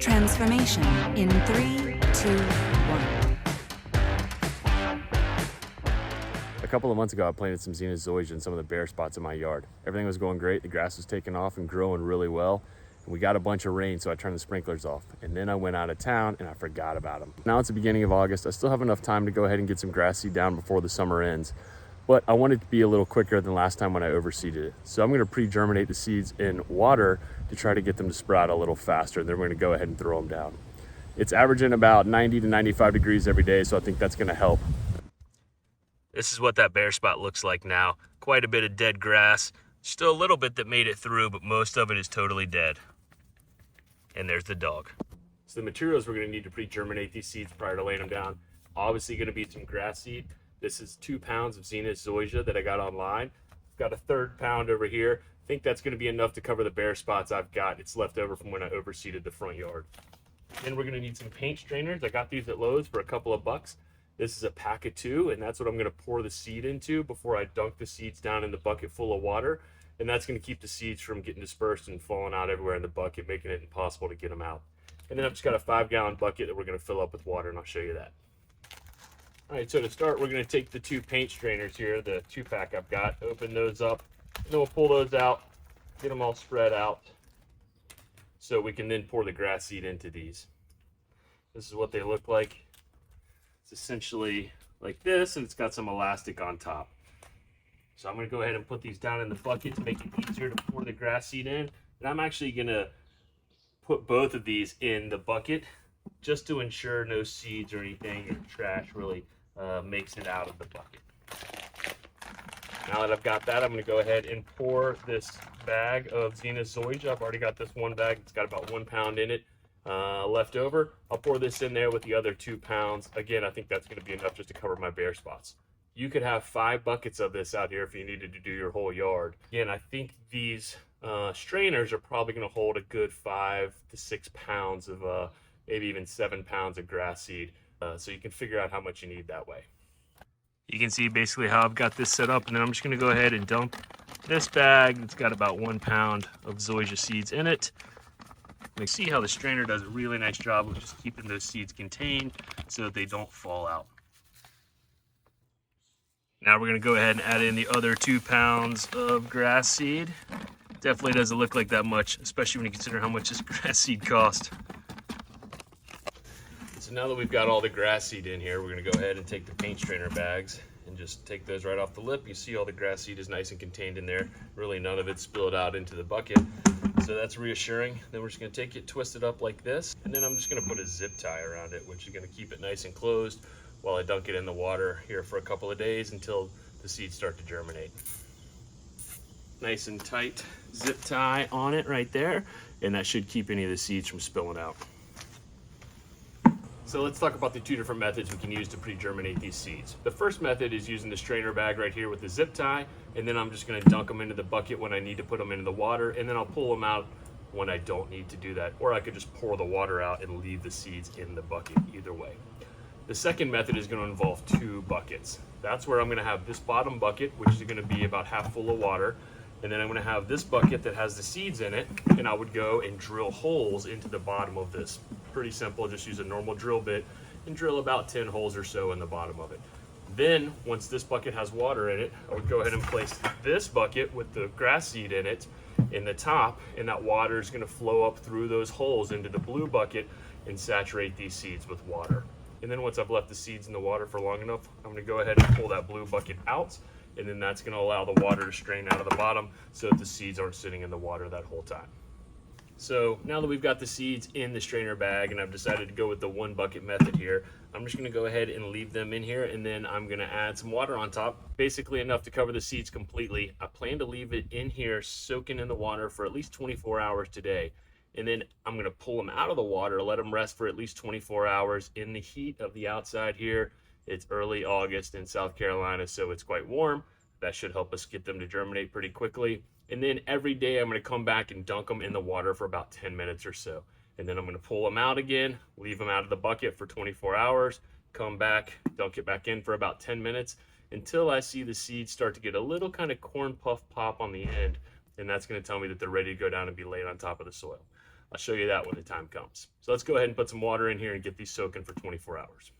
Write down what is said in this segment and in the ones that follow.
Transformation in 3, 2, 1. A couple of months ago, I planted some Zoysia in some of the bare spots in my yard. Everything was going great. The grass was taking off and growing really well. And we got a bunch of rain, so I turned the sprinklers off. And then I went out of town and I forgot about them. Now it's the beginning of August. I still have enough time to go ahead and get some grass seed down before the summer ends. But I want it to be a little quicker than last time when I overseeded it. So I'm gonna pre-germinate the seeds in water to try to get them to sprout a little faster. Then we're gonna go ahead and throw them down. It's averaging about 90 to 95 degrees every day, so I think that's gonna help. This is what that bare spot looks like now. Quite a bit of dead grass. Still a little bit that made it through, but most of it is totally dead. And there's the dog. So the materials we're gonna need to pre-germinate these seeds prior to laying them down. Obviously gonna be some grass seed. This is 2 pounds of Zoysia that I got online. I've got a 1/3 pound over here. I think that's gonna be enough to cover the bare spots I've got. It's left over from when I overseeded the front yard. Then we're gonna need some paint strainers. I got these at Lowe's for a couple of bucks. This is a pack of 2, and that's what I'm gonna pour the seed into before I dunk the seeds down in the bucket full of water. And that's gonna keep the seeds from getting dispersed and falling out everywhere in the bucket, making it impossible to get them out. And then I've just got a 5-gallon bucket that we're gonna fill up with water, and I'll show you that. All right, so to start, we're gonna take the 2 paint strainers here, the 2-pack I've got, open those up, and then we'll pull those out, get them all spread out, so we can then pour the grass seed into these. This is what they look like. It's essentially like this, and it's got some elastic on top. So I'm gonna go ahead and put these down in the bucket to make it easier to pour the grass seed in. And I'm actually gonna put both of these in the bucket just to ensure no seeds or anything or trash really makes it out of the bucket. Now that I've got that, I'm gonna go ahead and pour this bag of Zoysia. I've already got this one bag. It's got about 1 pound in it left over. I'll pour this in there with the other 2 pounds. Again, I think that's gonna be enough just to cover my bare spots. You could have 5 buckets of this out here if you needed to do your whole yard. Again, I think these strainers are probably gonna hold a good 5 to 6 pounds of maybe even 7 pounds of grass seed. So you can figure out how much you need that way. You can see basically how I've got this set up, and then I'm just gonna go ahead and dump this bag. It's got about 1 pound of Zoysia seeds in it. You can see how the strainer does a really nice job of just keeping those seeds contained so that they don't fall out. Now we're gonna go ahead and add in the other 2 pounds of grass seed. Definitely doesn't look like that much, especially when you consider how much this grass seed cost. So now that we've got all the grass seed in here, we're gonna go ahead and take the paint strainer bags and just take those right off the lip. You see all the grass seed is nice and contained in there. Really none of it spilled out into the bucket. So that's reassuring. Then we're just gonna take it, twist it up like this, and then I'm just gonna put a zip tie around it, which is gonna keep it nice and closed while I dunk it in the water here for a couple of days until the seeds start to germinate. Nice and tight zip tie on it right there, and that should keep any of the seeds from spilling out. So let's talk about the 2 different methods we can use to pre-germinate these seeds. The first method is using the strainer bag right here with the zip tie, and then I'm just gonna dunk them into the bucket when I need to put them into the water, and then I'll pull them out when I don't need to do that. Or I could just pour the water out and leave the seeds in the bucket, either way. The second method is gonna involve 2 buckets. That's where I'm gonna have this bottom bucket, which is gonna be about half full of water, and then I'm gonna have this bucket that has the seeds in it, and I would go and drill holes into the bottom of this. Pretty simple, just use a normal drill bit and drill about 10 holes or so in the bottom of it. Then, once this bucket has water in it, I would go ahead and place this bucket with the grass seed in it in the top, and that water is gonna flow up through those holes into the blue bucket and saturate these seeds with water. And then once I've left the seeds in the water for long enough, I'm gonna go ahead and pull that blue bucket out, and then that's gonna allow the water to strain out of the bottom so that the seeds aren't sitting in the water that whole time. So now that we've got the seeds in the strainer bag and I've decided to go with the 1 bucket method here, I'm just gonna go ahead and leave them in here, and then I'm gonna add some water on top, basically enough to cover the seeds completely. I plan to leave it in here soaking in the water for at least 24 hours today. And then I'm gonna pull them out of the water, let them rest for at least 24 hours in the heat of the outside here. It's early August in South Carolina, so it's quite warm. That should help us get them to germinate pretty quickly. And then every day I'm gonna come back and dunk them in the water for about 10 minutes or so. And then I'm gonna pull them out again, leave them out of the bucket for 24 hours, come back, dunk it back in for about 10 minutes until I see the seeds start to get a little kind of corn puff pop on the end. And that's gonna tell me that they're ready to go down and be laid on top of the soil. I'll show you that when the time comes. So let's go ahead and put some water in here and get these soaking for 24 hours.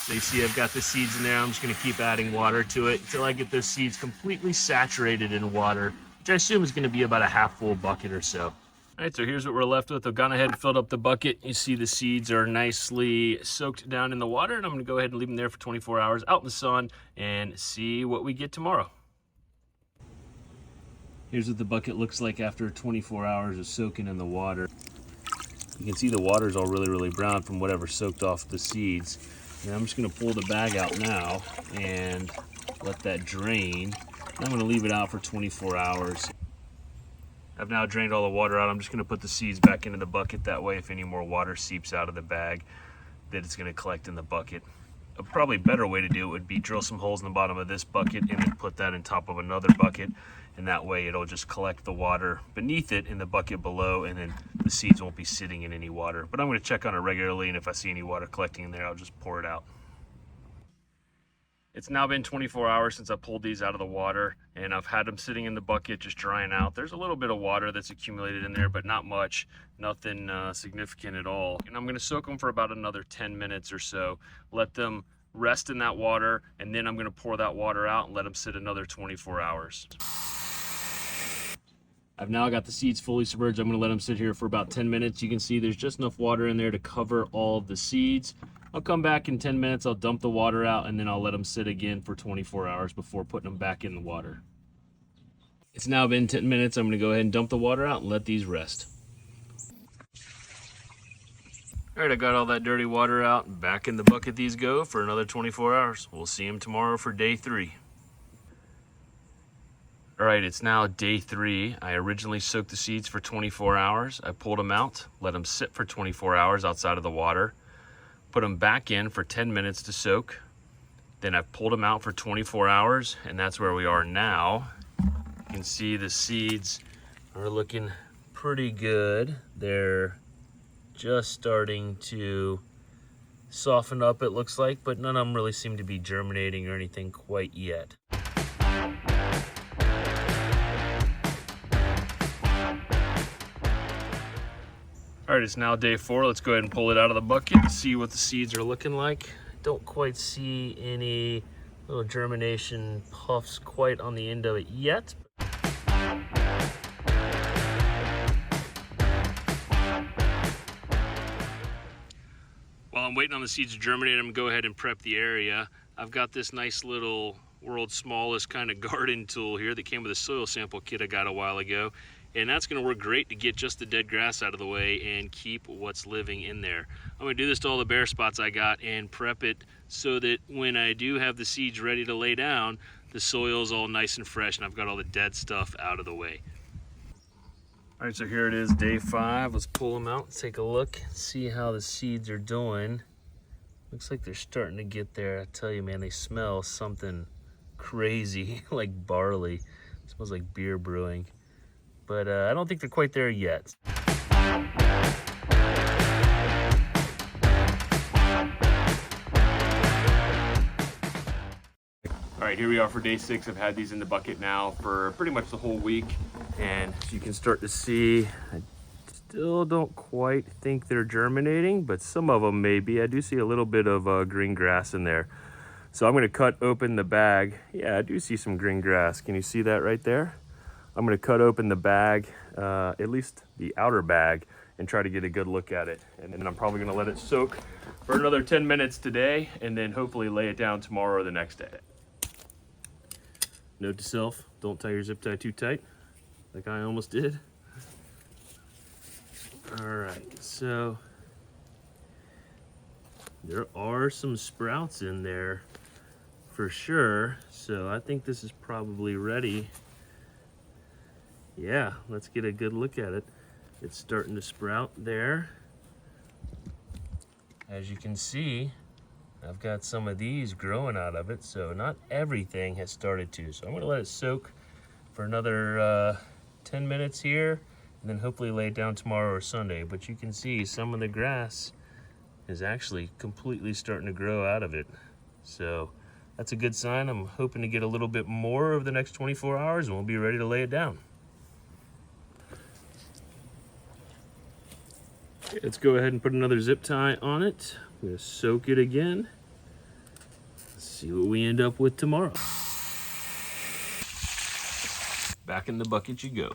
So you see I've got the seeds in there. I'm just gonna keep adding water to it until I get those seeds completely saturated in water, which I assume is gonna be about a half full bucket or so. All right, so here's what we're left with. I've gone ahead and filled up the bucket. You see the seeds are nicely soaked down in the water, and I'm gonna go ahead and leave them there for 24 hours out in the sun and see what we get tomorrow. Here's what the bucket looks like after 24 hours of soaking in the water. You can see the water's all really brown from whatever soaked off the seeds. And I'm just gonna pull the bag out now and let that drain. I'm gonna leave it out for 24 hours. I've now drained all the water out. I'm just gonna put the seeds back into the bucket. That way, if any more water seeps out of the bag, that it's gonna collect in the bucket. A probably better way to do it would be drill some holes in the bottom of this bucket and then put that in top of another bucket. And that way it'll just collect the water beneath it in the bucket below, and then the seeds won't be sitting in any water. But I'm gonna check on it regularly, and if I see any water collecting in there, I'll just pour it out. It's now been 24 hours since I pulled these out of the water, and I've had them sitting in the bucket just drying out. There's a little bit of water that's accumulated in there, but not much, nothing significant at all. And I'm gonna soak them for about another 10 minutes or so, let them rest in that water, and then I'm gonna pour that water out and let them sit another 24 hours. I've now got the seeds fully submerged. I'm gonna let them sit here for about 10 minutes. You can see there's just enough water in there to cover all of the seeds. I'll come back in 10 minutes, I'll dump the water out, and then I'll let them sit again for 24 hours before putting them back in the water. It's now been 10 minutes. I'm gonna go ahead and dump the water out and let these rest. All right, I got all that dirty water out. Back in the bucket these go for another 24 hours. We'll see them tomorrow for day 3. All right, it's now day 3. I originally soaked the seeds for 24 hours. I pulled them out, let them sit for 24 hours outside of the water, put them back in for 10 minutes to soak. Then I've pulled them out for 24 hours, and that's where we are now. You can see the seeds are looking pretty good. They're just starting to soften up, it looks like, but none of them really seem to be germinating or anything quite yet. All right, it's now day 4. Let's go ahead and pull it out of the bucket and see what the seeds are looking like. Don't quite see any little germination puffs quite on the end of it yet. While I'm waiting on the seeds to germinate, I'm gonna go ahead and prep the area. I've got this nice little world's smallest kind of garden tool here that came with a soil sample kit I got a while ago. And that's gonna work great to get just the dead grass out of the way and keep what's living in there. I'm gonna do this to all the bare spots I got and prep it so that when I do have the seeds ready to lay down, the soil's all nice and fresh and I've got all the dead stuff out of the way. All right, so here it is, day 5. Let's pull them out, take a look, see how the seeds are doing. Looks like they're starting to get there. I tell you, man, they smell something crazy, like barley. It smells like beer brewing. But I don't think they're quite there yet. All right, here we are for day 6. I've had these in the bucket now for pretty much the whole week. And as you can start to see, I still don't quite think they're germinating, but some of them may be. I do see a little bit of green grass in there. So I'm gonna cut open the bag. Yeah, I do see some green grass. Can you see that right there? I'm gonna cut open the bag, at least the outer bag, and try to get a good look at it. And then I'm probably gonna let it soak for another 10 minutes today, and then hopefully lay it down tomorrow or the next day. Note to self, don't tie your zip tie too tight, like I almost did. All right, so there are some sprouts in there for sure. So I think this is probably ready. Yeah, let's get a good look at it. It's starting to sprout there. As you can see, I've got some of these growing out of it, so not everything has started to. So I'm gonna let it soak for another 10 minutes here, and then hopefully lay it down tomorrow or Sunday. But you can see some of the grass is actually completely starting to grow out of it. So that's a good sign. I'm hoping to get a little bit more over the next 24 hours and we'll be ready to lay it down. Let's go ahead and put another zip tie on it. I'm gonna soak it again. Let's see what we end up with tomorrow. Back in the bucket you go.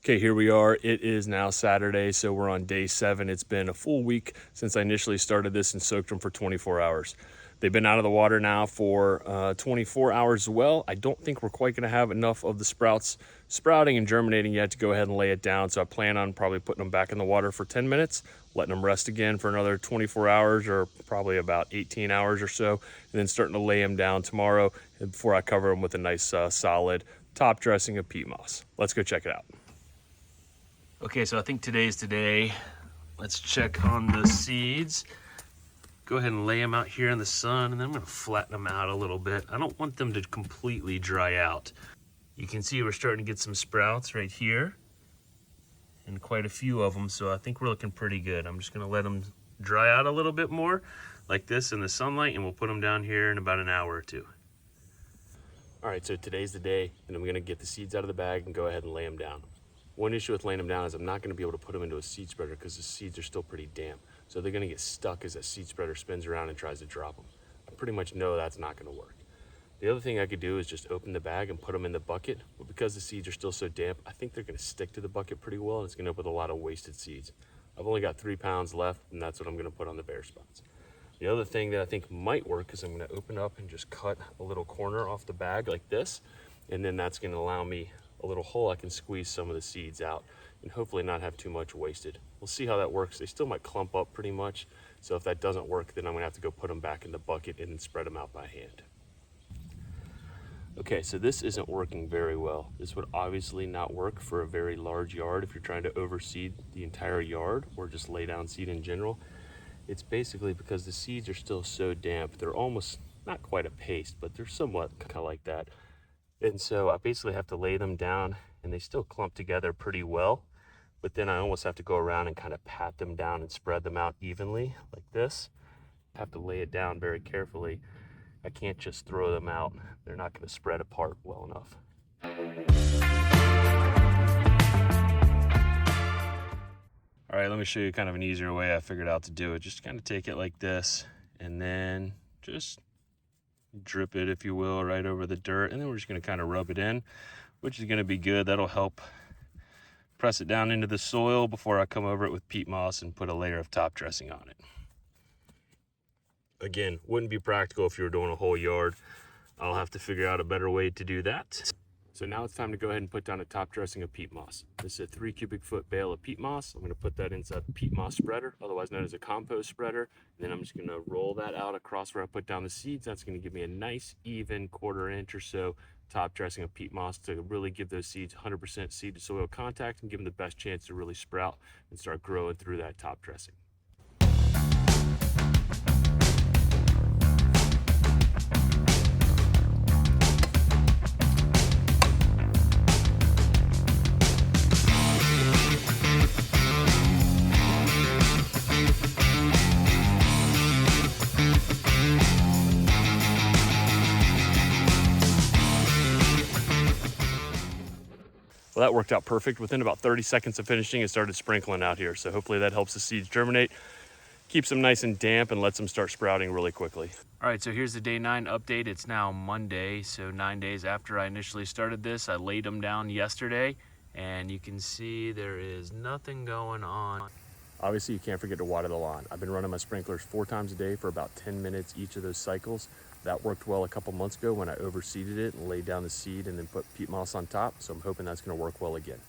Okay, here we are. It is now Saturday, so we're on day 7. It's been a full week since I initially started this and soaked them for 24 hours. They've been out of the water now for 24 hours as well. I don't think we're quite gonna have enough of the sprouts sprouting and germinating yet to go ahead and lay it down. So I plan on probably putting them back in the water for 10 minutes, letting them rest again for another 24 hours or probably about 18 hours or so, and then starting to lay them down tomorrow before I cover them with a nice solid top dressing of peat moss. Let's go check it out. Okay, so I think today's today. Let's check on the seeds. Go ahead and lay them out here in the sun, and then I'm gonna flatten them out a little bit. I don't want them to completely dry out. You can see we're starting to get some sprouts right here and quite a few of them, so I think we're looking pretty good. I'm just gonna let them dry out a little bit more like this in the sunlight, and we'll put them down here in about an hour or two. All right, so today's the day, and I'm gonna get the seeds out of the bag and go ahead and lay them down. One issue with laying them down is I'm not gonna be able to put them into a seed spreader because the seeds are still pretty damp. So they're gonna get stuck as that seed spreader spins around and tries to drop them. I pretty much know that's not gonna work. The other thing I could do is just open the bag and put them in the bucket, but because the seeds are still so damp, I think they're gonna stick to the bucket pretty well, and it's gonna end up with a lot of wasted seeds. I've only got 3 pounds left, and that's what I'm gonna put on the bare spots. The other thing that I think might work is I'm gonna open up and just cut a little corner off the bag like this, and then that's gonna allow me a little hole I can squeeze some of the seeds out and hopefully not have too much wasted. We'll see how that works. They still might clump up pretty much, so if that doesn't work, then I'm gonna have to go put them back in the bucket and then spread them out by hand. Okay, so this isn't working very well. This would obviously not work for a very large yard if you're trying to overseed the entire yard or just lay down seed in general. It's basically because the seeds are still so damp. They're almost not quite a paste, but they're somewhat kind of like that. And so I basically have to lay them down, and they still clump together pretty well, but then I almost have to go around and kind of pat them down and spread them out evenly like this. I have to lay it down very carefully. I can't just throw them out. They're not going to spread apart well enough. All right, let me show you kind of an easier way I figured out to do it. Just kind of take it like this, and then just drip it, if you will, right over the dirt, and then we're just going to kind of rub it in, which is going to be good. That'll help press it down into the soil before I come over it with peat moss and put a layer of top dressing on it. Again, wouldn't be practical if you were doing a whole yard. I'll have to figure out a better way to do that. So now it's time to go ahead and put down a top dressing of peat moss. This is a 3 cubic foot bale of peat moss. I'm going to put that inside the Peat Moss Spreader, otherwise known as a compost spreader. And then I'm just going to roll that out across where I put down the seeds. That's going to give me a nice even 1/4 inch or so top dressing of peat moss to really give those seeds 100% seed to soil contact and give them the best chance to really sprout and start growing through that top dressing. Well, that worked out perfect. Within about 30 seconds of finishing, it started sprinkling out here. So hopefully that helps the seeds germinate, keeps them nice and damp, and lets them start sprouting really quickly. All right, so here's the day 9 update. It's now Monday, so 9 days after I initially started this. I laid them down yesterday, and you can see there is nothing going on. Obviously, you can't forget to water the lawn. I've been running my sprinklers 4 times a day for about 10 minutes each of those cycles. That worked well a couple months ago when I overseeded it and laid down the seed and then put peat moss on top, so I'm hoping that's gonna work well again.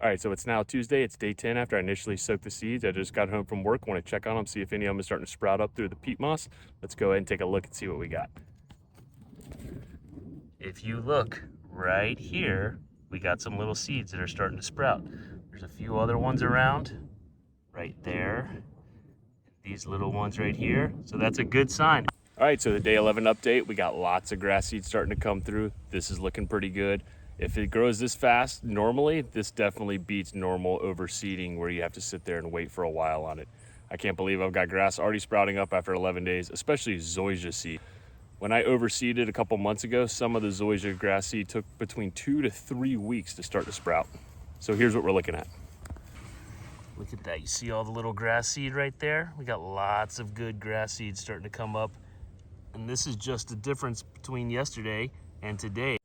All right, so it's now Tuesday. It's day 10 after I initially soaked the seeds. I just got home from work, want to check on them, see if any of them are starting to sprout up through the peat moss. Let's go ahead and take a look and see what we got. If you look right here, we got some little seeds that are starting to sprout. There's a few other ones around right there. These little ones right here. So that's a good sign. All right, so the day 11 update, we got lots of grass seeds starting to come through. This is looking pretty good. If it grows this fast normally, this definitely beats normal overseeding where you have to sit there and wait for a while on it. I can't believe I've got grass already sprouting up after 11 days, especially Zoysia seed. When I overseeded a couple months ago, some of the Zoysia grass seed took between 2 to 3 weeks to start to sprout. So here's what we're looking at. Look at that, you see all the little grass seed right there? We got lots of good grass seeds starting to come up. And this is just the difference between yesterday and today.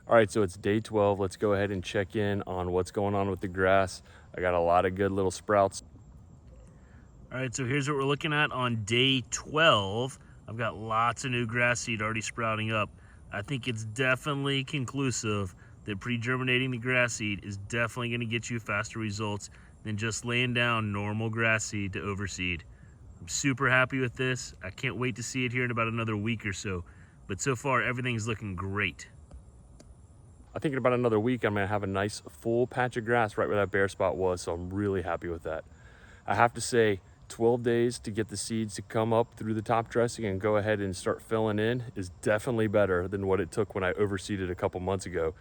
All right, so it's day 12. Let's go ahead and check in on what's going on with the grass. I got a lot of good little sprouts. All right, so here's what we're looking at on day 12. I've got lots of new grass seed already sprouting up. I think it's definitely conclusive that pre-germinating the grass seed is definitely gonna get you faster results than just laying down normal grass seed to overseed. I'm super happy with this. I can't wait to see it here in about another week or so. But so far, everything's looking great. I think in about another week, I'm gonna have a nice full patch of grass right where that bare spot was, so I'm really happy with that. I have to say, 12 days to get the seeds to come up through the top dressing and go ahead and start filling in is definitely better than what it took when I overseeded a couple months ago.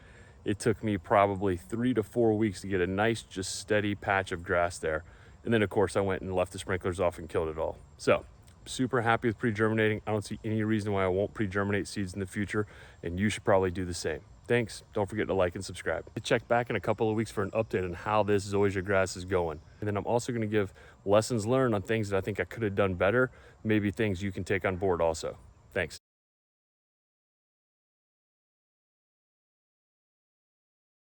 It took me probably 3 to 4 weeks to get a nice, just steady patch of grass there. And then of course I went and left the sprinklers off and killed it all. So, super happy with pre-germinating. I don't see any reason why I won't pre-germinate seeds in the future, and you should probably do the same. Thanks. Don't forget to like and subscribe. Check back in a couple of weeks for an update on how this Zoysia grass is going. And then I'm also going to give lessons learned on things that I think I could have done better, maybe things you can take on board also.